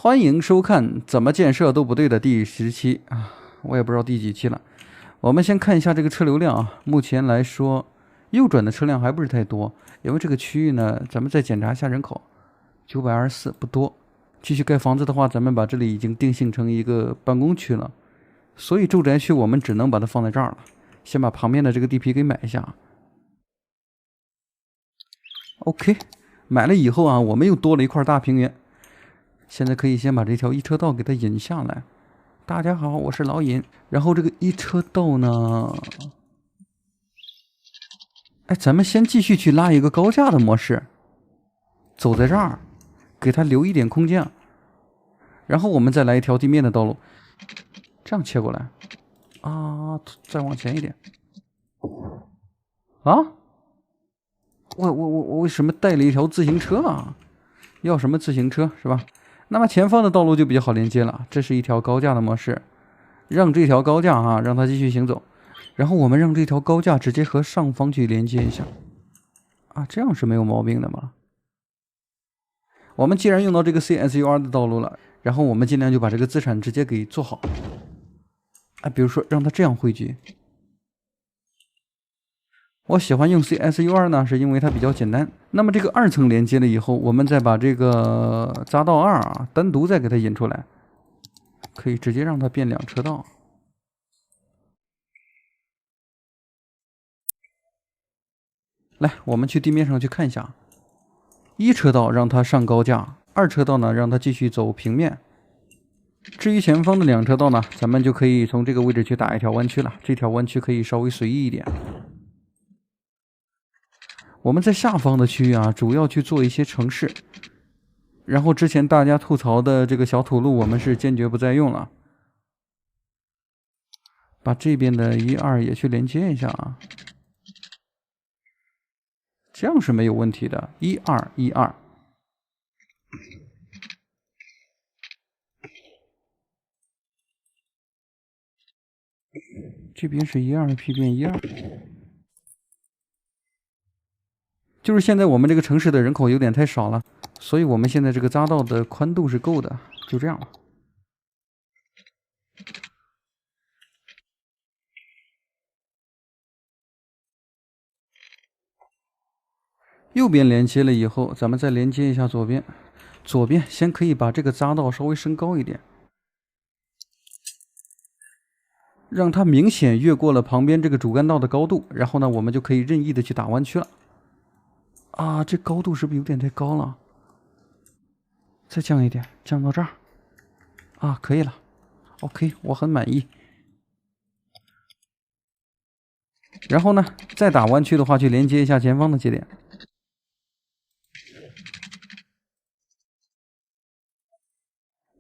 歡迎收看怎麼建設都不對的第10期啊，我也不知道第幾期了。我們先看一下這個車流量啊，目前來說右轉的車輛還不是太多，因為這個區域呢，咱們再檢查一下人口，924不多。繼續蓋房子的話，咱們把這裡已經定性成一個辦公區了，所以住宅區我們只能把它放在這兒了。先把旁邊的這個地皮給買一下。OK， 買了以後啊，我們又多了一塊大平原。現在可以先把這條一車道給它引下來。大家好，我是老尹。然後这個一車道呢，哎，咱們先繼續去拉一個高架的模式，走在這兒，給它留一點空間。然後我們再來一條地面的道路，這樣切過來。啊，再往前一點。啊？我為什麼帶了一條自行車啊？要什麼自行車是吧？那麼前方的道路就比較好連接了，這是一條高架的模式，讓這條高架啊，讓它繼續行走，然後我們讓這條高架直接和上方去連接一下，啊，這樣是沒有毛病的嘛。我們既然用到這個 CSUR 的道路了，然後我們盡量就把這個資產直接給做好，啊，比如說讓它這樣匯聚。我喜歡用 CSUR 呢，是因為它比較簡單。那麼這個2層連接了以後，我們再把這個匝道2啊單獨再給它引出來，可以直接讓它變2車道。來，我們去地面上去看一下，1車道讓它上高架，2車道呢讓它繼續走平面。至於前方的2車道呢，咱們就可以從這個位置去打一條彎曲了。這條彎曲可以稍微隨意一點。我們在下方的區域啊，主要去做一些城市，然後之前大家吐槽的這個小土路，我們是堅決不再用了。把這邊的1、2也去連接一下啊，這樣是沒有問題的。1、2、1、2，這邊是1、2 P 變1、2。就是現在我们這個城市的人口有點太少了，所以我們現在這個匝道的寬度是夠的，就這樣了。右邊連接了以後，咱們再連接一下左邊。左邊先可以把這個匝道稍微升高一點，讓它明顯越過了旁邊這個主幹道的高度，然後呢，我們就可以任意的去打彎曲了。啊，這高度是不是有點太高了？再降一點，降到這兒。啊，可以了。OK， 我很滿意。然後呢，再打彎曲的話，去連接一下前方的節點。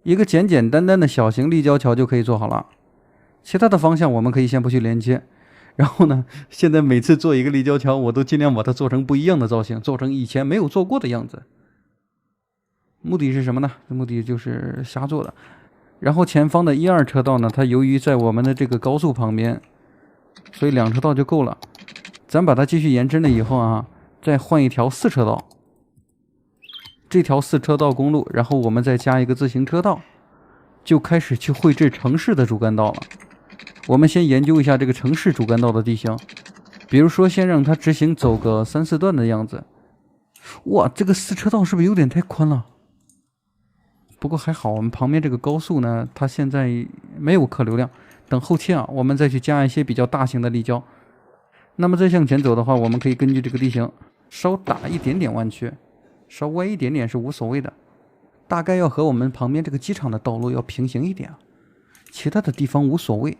一個簡簡單單的小型立交橋就可以做好了。其他的方向我們可以先不去連接。然後呢，現在每次做一個立交橋，我都盡量把它做成不一樣的造型，做成以前沒有做過的樣子。目的是什麼呢？目的就是瞎做的。然後前方的1、2車道呢，它由於在我們的這個高速旁邊，所以2車道就夠了。咱把它繼續延伸了以後啊，再換一條4車道。這條4車道公路，然後我們再加一個自行車道，就開始去繪製城市的主幹道了。我們先研究一下這個城市主幹道的地形，比如說先讓它直行走個3、4段的樣子。哇，這個4車道是不是有點太寬了？不過還好，我們旁邊這個高速呢，它現在沒有客流量。等後期啊，我們再去加一些比較大型的立交。那麼再向前走的話，我們可以根據這個地形稍打一點點彎曲，稍歪一點點是無所謂的，大概要和我們旁邊這個機場的道路要平行一點，其他的地方無所謂。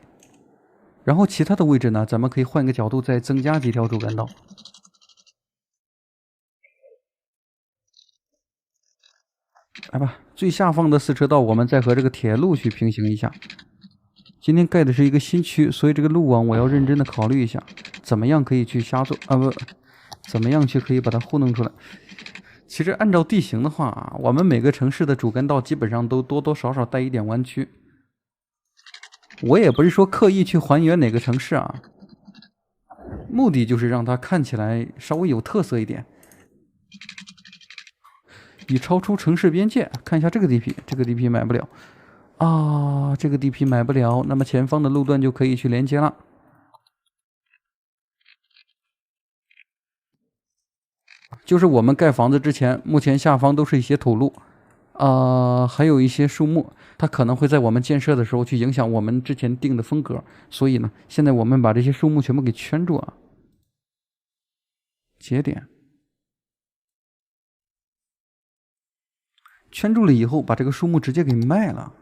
然後其他的位置呢，咱們可以換個角度再增加幾條主幹道。来吧，最下方的4車道我們再和這個鐵路去平行一下。今天蓋的是一個新區，所以這個路網我要認真的考慮一下，怎麼樣可以去瞎做啊？不，怎麼樣去可以把它糊弄出來。其實按照地形的話，我們每個城市的主幹道基本上都多多少少帶一點彎曲。我也不是說刻意去還原哪個城市啊，目的就是讓它看起來稍微有特色一點。已超出城市邊界。看一下這個地皮，這個地皮買不了啊，這個地皮買不了。那麼前方的路段就可以去連接了。就是我們蓋房子之前，目前下方都是一些土路，還有一些树木，它可能会在我們建設的時候去影響我們之前定的風格。所以呢，現在我們把這些樹木全部給圈住啊，节點。圈住了以後，把这个树木直接给卖了。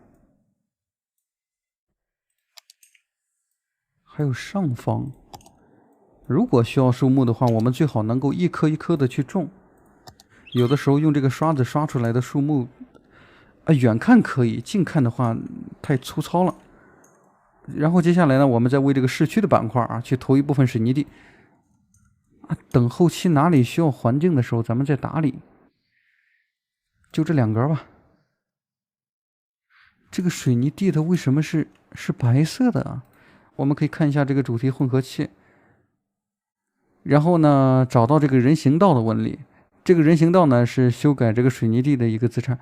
还有上方，如果需要树木的话，我们最好能夠一棵一棵的去種。有的時候用這個刷子刷出來的樹木，遠看可以，近看的話太粗糙了。然後接下來呢，我們再為這個市區的板塊啊，去投一部分水泥地。等後期哪裡需要環境的時候，咱們再打理。就這兩格吧。這個水泥地它為什麼是白色的啊？我們可以看一下這個主題混合器，然後呢，找到這個人行道的紋理。這個人行道呢是修改這個水泥地的一個資產，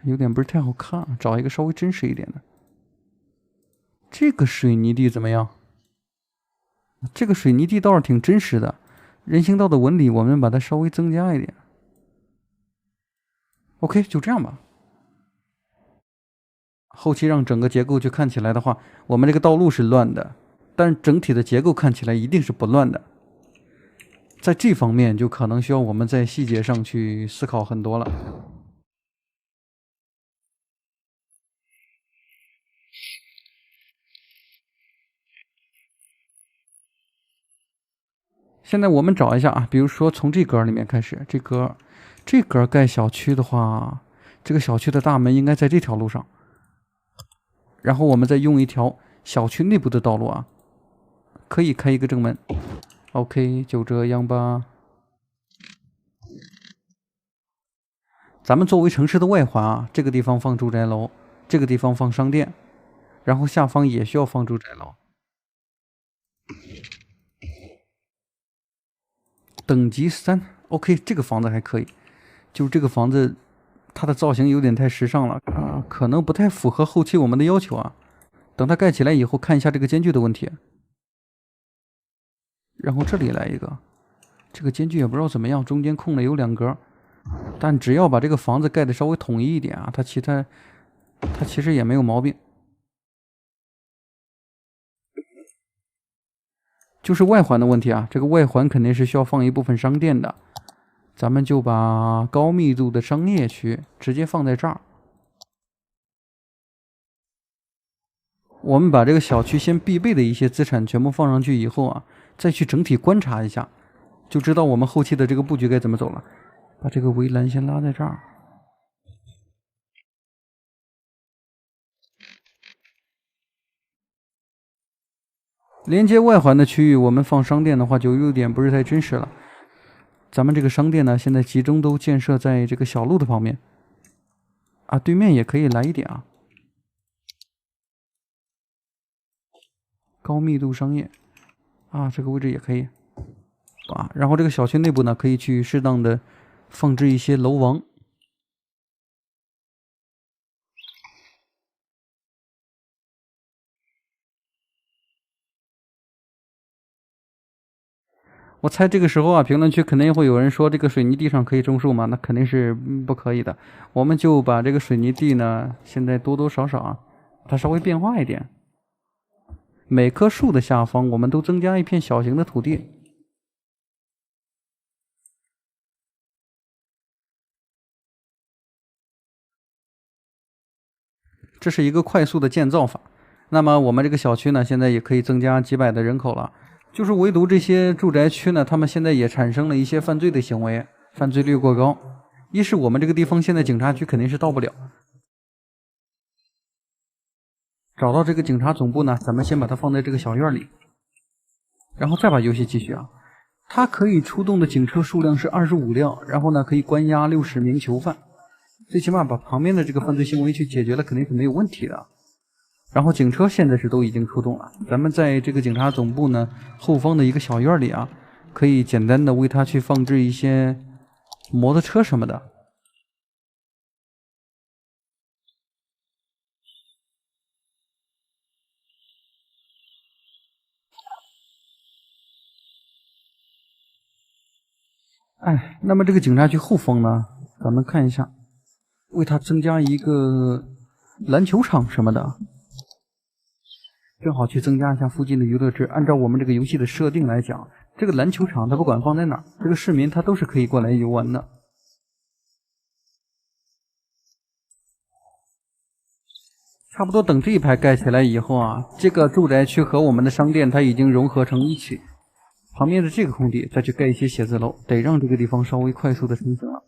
有點不是太好看，找一個稍微真實一點的。這個水泥地怎麼樣？這個水泥地倒是挺真實的，人行道的紋理我們把它稍微增加一點。OK， 就這樣吧。後期讓整個結構去看起來的話，我們這個道路是亂的，但是整體的結構看起來一定是不亂的。在這方面就可能需要我們在細節上去思考很多了。現在我們找一下啊，比如說從這格裡面開始，這格蓋小區的話，這個小區的大門應該在這條路上。然後我們再用一條小區內部的道路啊，可以開一個正門。OK， 就這樣吧。咱們作為城市的外環啊，這個地方放住宅樓，這個地方放商店，然後下方也需要放住宅樓。等級3 ，OK， 這個房子還可以。就是這個房子，它的造型有點太時尚了啊，可能不太符合後期我們的要求啊。等它蓋起來以後，看一下這個間距的問題。然後這裡來一個，這個間距也不知道怎麼樣，中間空了有2格，但只要把這個房子蓋得稍微統一一點啊，它其實也沒有毛病。就是外環的問題啊，這個外環肯定是需要放一部分商店的，咱們就把高密度的商業區直接放在這兒。我們把這個小區先必備的一些資產全部放上去以後啊，再去整體觀察一下，就知道我們後期的這個布局該怎麼走了。把這個圍欄先拉在這兒。連接外環的區域，我們放商店的話就有點不是太真實了。咱們這個商店呢，現在集中都建設在這個小路的旁邊啊，對面也可以來一點啊。高密度商業啊，這個位置也可以啊。然後這個小區內部呢，可以去適當的放置一些樓王。我猜這個時候啊，評論區肯定會有人說，這個水泥地上可以種樹嗎？那肯定是不可以的。我們就把這個水泥地呢，現在多多少少啊，它稍微變化一點。每棵樹的下方，我們都增加一片小型的土地。這是一個快速的建造法。那麼我們這個小區呢，現在也可以增加幾百的人口了。就是唯獨這些住宅區呢，他們現在也產生了一些犯罪的行為，犯罪率過高。一是我們這個地方現在警察局肯定是到不了。找到這個警察總部呢，咱們先把它放在這個小院裡，然後再把遊戲繼續啊。它可以出動的警車數量是25輛，然後呢可以關押60名囚犯，最起碼把旁邊的這個犯罪行為去解決了，肯定是沒有問題的。然後警車現在是都已經出動了，咱們在這個警察總部呢後方的一個小院裡啊，可以簡單的為它去放置一些摩托車什麼的。哎，那么这个警察局后方呢，咱们看一下，为它增加一个篮球场什么的，正好去增加一下附近的娱乐值。按照我们这个游戏的设定来讲，这个篮球场它不管放在哪儿，这个市民他都是可以过来游玩的。差不多等这一排蓋起來以後啊，這個住宅區和我們的商店它已經融合成一起。旁邊的這個空地再去蓋一些寫字樓，得讓這個地方稍微快速的生成了。